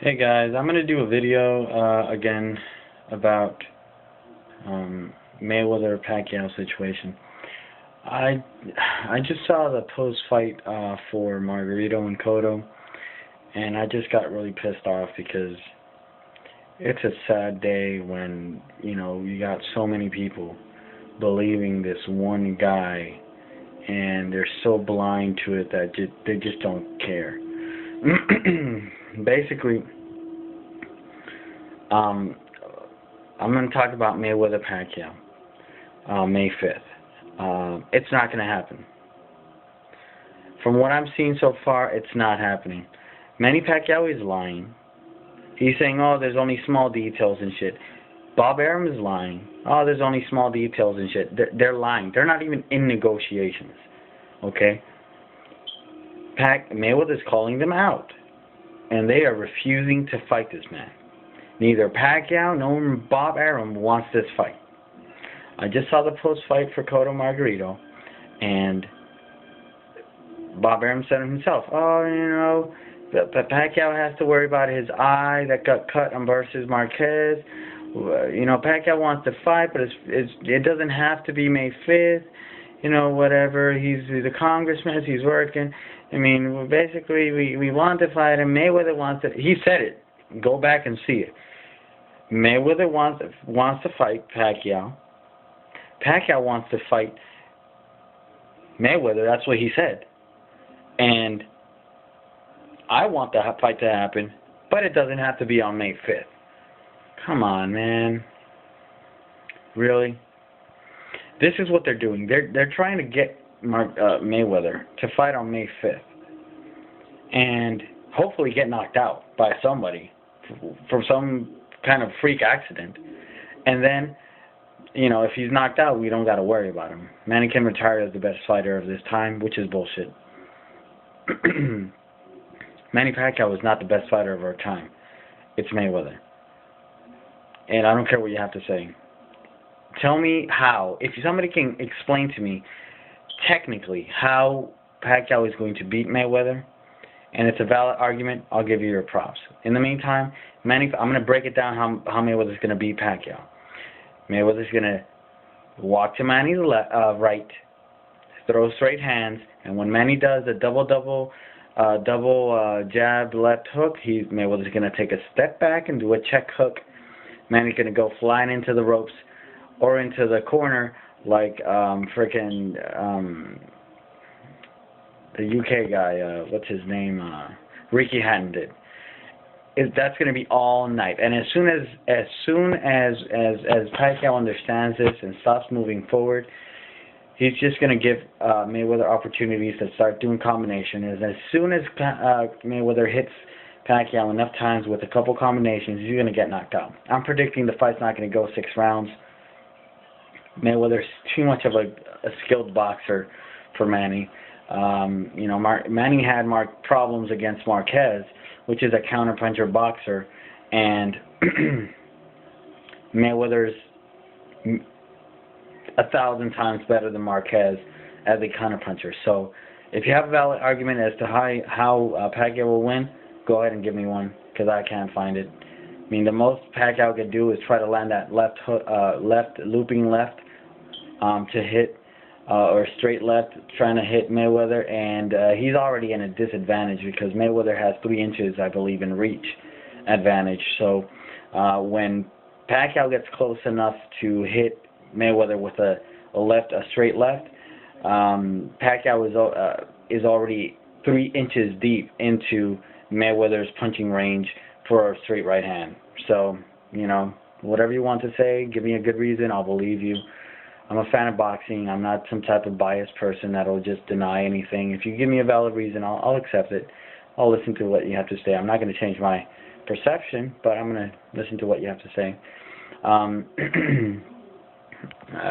Hey guys, I'm gonna do a video again about Mayweather Pacquiao situation. I I just saw the post fight for Margarito and Cotto, and I just got really pissed off because it's a sad day when you got so many people believing this one guy, and they're so blind to it that they just don't care. Basically, um, I'm going to talk about Mayweather Pacquiao, May 5th. It's not going to happen. From what I'm seeing so far, it's not happening. Manny Pacquiao is lying. He's saying, oh, there's only small details and shit. Bob Arum is lying. Oh, there's only small details and shit. They're lying. They're not even in negotiations. Okay? Mayweather's calling them out. And they are refusing to fight this man. Neither Pacquiao nor Bob Arum wants this fight. I just saw the post-fight for Cotto Margarito, and Bob Arum said himself, oh, Pacquiao has to worry about his eye that got cut on versus Marquez. Pacquiao wants to fight, but it doesn't have to be May 5th. Whatever. He's a congressman. He's working. I mean, basically, we want to fight him. Mayweather wants to. He said it. Go back and see it. Mayweather wants to fight Pacquiao. Pacquiao wants to fight Mayweather. That's what he said. And I want the fight to happen, but it doesn't have to be on May 5th. Come on, man. Really? This is what they're doing. They're trying to get Mayweather to fight on May 5th, and hopefully get knocked out by somebody from some kind of freak accident. And then, if he's knocked out, we don't got to worry about him. Manny can retire as the best fighter of this time, which is bullshit. Manny Pacquiao is not the best fighter of our time. It's Mayweather. And I don't care what you have to say. Tell me how, if somebody can explain to me technically how Pacquiao is going to beat Mayweather, and it's a valid argument, I'll give you your props. In the meantime, I'm going to break it down how Mayweather's going to beat Pacquiao. Mayweather's going to walk to Manny's right, throw straight hands, and when Manny does a double jab left hook, Mayweather's going to take a step back and do a check hook. Manny's going to go flying into the ropes or into the corner like the UK guy, what's his name, Ricky Hatton did. That's going to be all night. And as soon as Pacquiao understands this and stops moving forward, he's just going to give Mayweather opportunities to start doing combinations. And as soon as Mayweather hits Pacquiao enough times with a couple combinations, he's going to get knocked out. I'm predicting the fight's not going to go 6 rounds. Mayweather's too much of a skilled boxer for Manny. Manny had problems against Marquez, which is a counterpuncher boxer, and Mayweather's 1,000 times better than Marquez as a counterpuncher. So, if you have a valid argument as to how Pacquiao will win, go ahead and give me one, because I can't find it. I mean, the most Pacquiao could do is try to land that looping left to hit, or straight left, trying to hit Mayweather, and he's already in a disadvantage because Mayweather has 3 inches, I believe, in reach advantage. So when Pacquiao gets close enough to hit Mayweather with a straight left, Pacquiao is already 3 inches deep into Mayweather's punching range for a straight right hand. So, whatever you want to say, give me a good reason, I'll believe you. I'm a fan of boxing. I'm not some type of biased person that'll just deny anything. If you give me a valid reason, I'll accept it. I'll listen to what you have to say. I'm not going to change my perception, but I'm going to listen to what you have to say.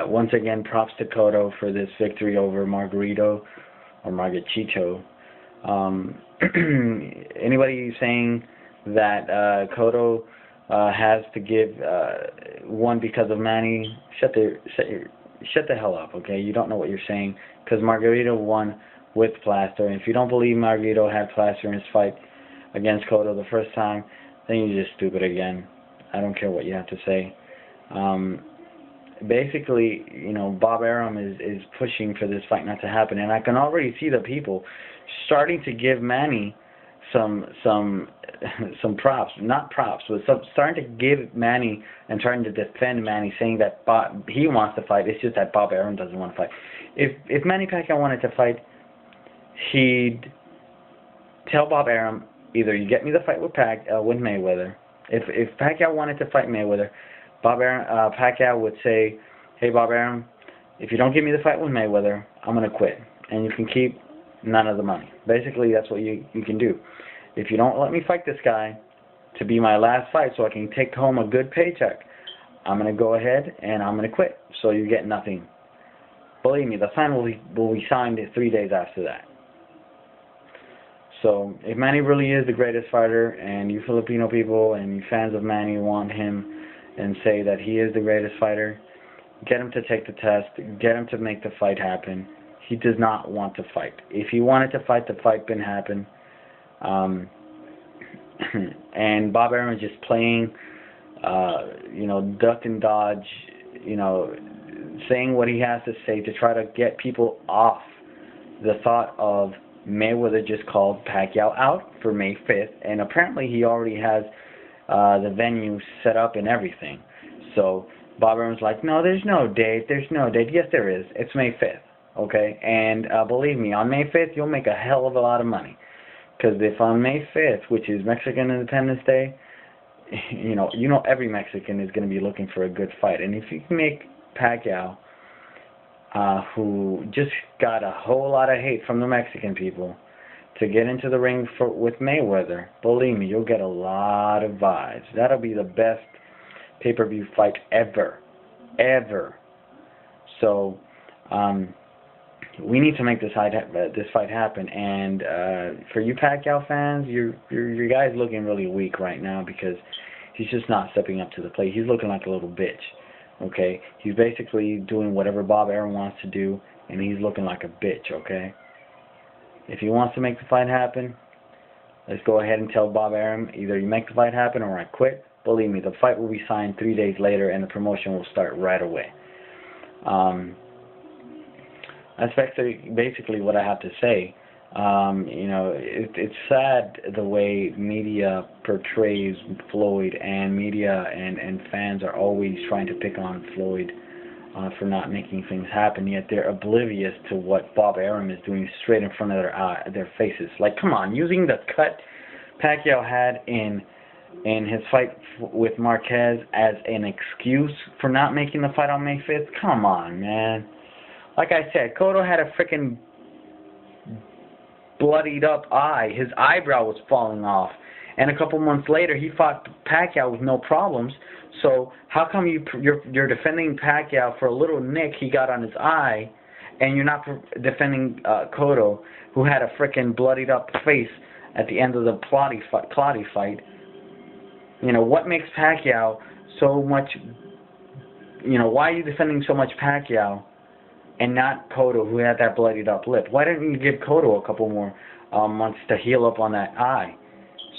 Once again, props to Cotto for this victory over Margarito or Margachito. Anybody saying that Cotto has to give one because of Manny, shut the hell up, okay? You don't know what you're saying, because Margarito won with plaster, and if you don't believe Margarito had plaster in his fight against Cotto the first time, then you're just stupid again. I don't care what you have to say. Basically, Bob Arum is pushing for this fight not to happen, and I can already see the people starting to give Manny some some props, not props, but starting to give Manny and trying to defend Manny, saying that he wants to fight. It's just that Bob Arum doesn't want to fight. If Manny Pacquiao wanted to fight, he'd tell Bob Arum, either you get me the fight with Mayweather. If Pacquiao wanted to fight Mayweather, Pacquiao would say, hey Bob Arum, if you don't give me the fight with Mayweather, I'm gonna quit, and you can keep none of the money. Basically, that's what you can do. If you don't let me fight this guy to be my last fight so I can take home a good paycheck, I'm going to go ahead and I'm going to quit. So you get nothing. Believe me, the sign will be signed 3 days after that. So if Manny really is the greatest fighter, and you Filipino people and you fans of Manny want him and say that he is the greatest fighter, get him to take the test, get him to make the fight happen. He does not want to fight. If he wanted to fight, the fight can happen. And Bob Arum is just playing, duck and dodge, saying what he has to say to try to get people off the thought of Mayweather just called Pacquiao out for May 5th, and apparently he already has the venue set up and everything. So Bob Arum's like, no, there's no date. Yes, there is. It's May 5th. Okay, and believe me, on May 5th, you'll make a hell of a lot of money. Because if on May 5th, which is Mexican Independence Day, every Mexican is going to be looking for a good fight. And if you can make Pacquiao, who just got a whole lot of hate from the Mexican people, to get into the ring with Mayweather, believe me, you'll get a lot of vibes. That'll be the best pay-per-view fight ever. So, we need to make this fight happen, and for you Pacquiao fans, your guy's looking really weak right now because he's just not stepping up to the plate. He's looking like a little bitch. Okay, he's basically doing whatever Bob Arum wants to do, and he's looking like a bitch. Okay, if he wants to make the fight happen, let's go ahead and tell Bob Arum, either you make the fight happen or I quit. Believe me, the fight will be signed 3 days later, and the promotion will start right away. That's basically what I have to say. It's sad the way media portrays Floyd, and media and fans are always trying to pick on Floyd for not making things happen, yet they're oblivious to what Bob Arum is doing straight in front of their faces. Like, come on, using the cut Pacquiao had in his fight with Marquez as an excuse for not making the fight on May 5th? Come on, man. Like I said, Cotto had a freaking bloodied up eye. His eyebrow was falling off. And a couple months later, he fought Pacquiao with no problems. So how come you're defending Pacquiao for a little nick he got on his eye, and you're not defending Cotto, who had a freaking bloodied up face at the end of the Clotty fight? What makes Pacquiao so much? Why are you defending so much Pacquiao and not Cotto, who had that bloodied up lip? Why didn't you give Cotto a couple more months to heal up on that eye,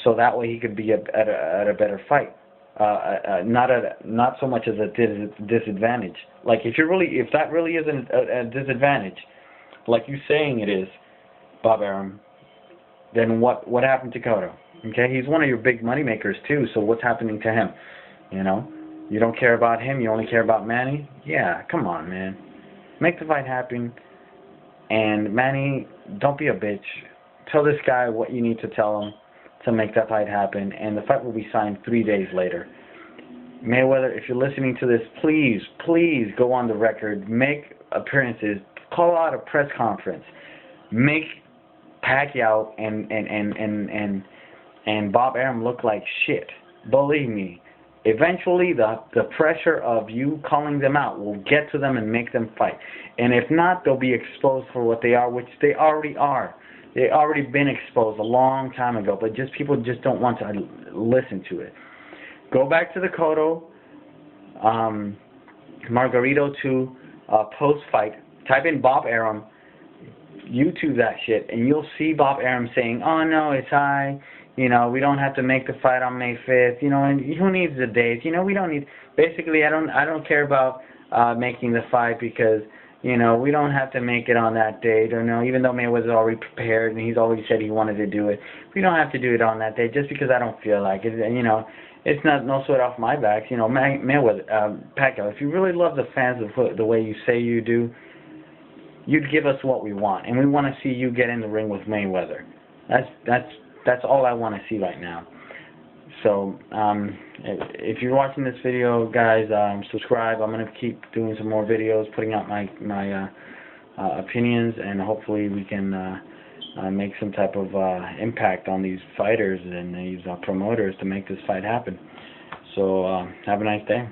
so that way he could be at a better fight, not so much as a disadvantage. Like if that really is a disadvantage, like you saying it is, Bob Arum, then what happened to Cotto? Okay, he's one of your big money makers too. So what's happening to him? You don't care about him. You only care about Manny. Yeah, come on, man. Make the fight happen, and Manny, don't be a bitch. Tell this guy what you need to tell him to make that fight happen, and the fight will be signed 3 days later. Mayweather, if you're listening to this, please go on the record, make appearances, call out a press conference, make Pacquiao and Bob Arum look like shit. Believe me. Eventually, the pressure of you calling them out will get to them and make them fight. And if not, they'll be exposed for what they are, which they already are. They've already been exposed a long time ago, but people just don't want to listen to it. Go back to the Cotto, Margarito 2 post-fight. Type in Bob Arum, YouTube that shit, and you'll see Bob Arum saying, oh no, it's I. You know, we don't have to make the fight on May 5th. You know, and who needs the dates? You know, we don't need. Basically, I don't care about making the fight because you know we don't have to make it on that date. Or no, even though Mayweather's already prepared and he's already said he wanted to do it, we don't have to do it on that date just because I don't feel like it. And, you know, it's not no sweat off my back. You know, Mayweather, Pacquiao. If you really love the fans the way you say you do, you'd give us what we want, and we want to see you get in the ring with Mayweather. That's all I want to see right now. So if you're watching this video, guys, subscribe. I'm gonna keep doing some more videos, putting out my opinions, and hopefully we can make some type of impact on these fighters and these promoters to make this fight happen. So have a nice day.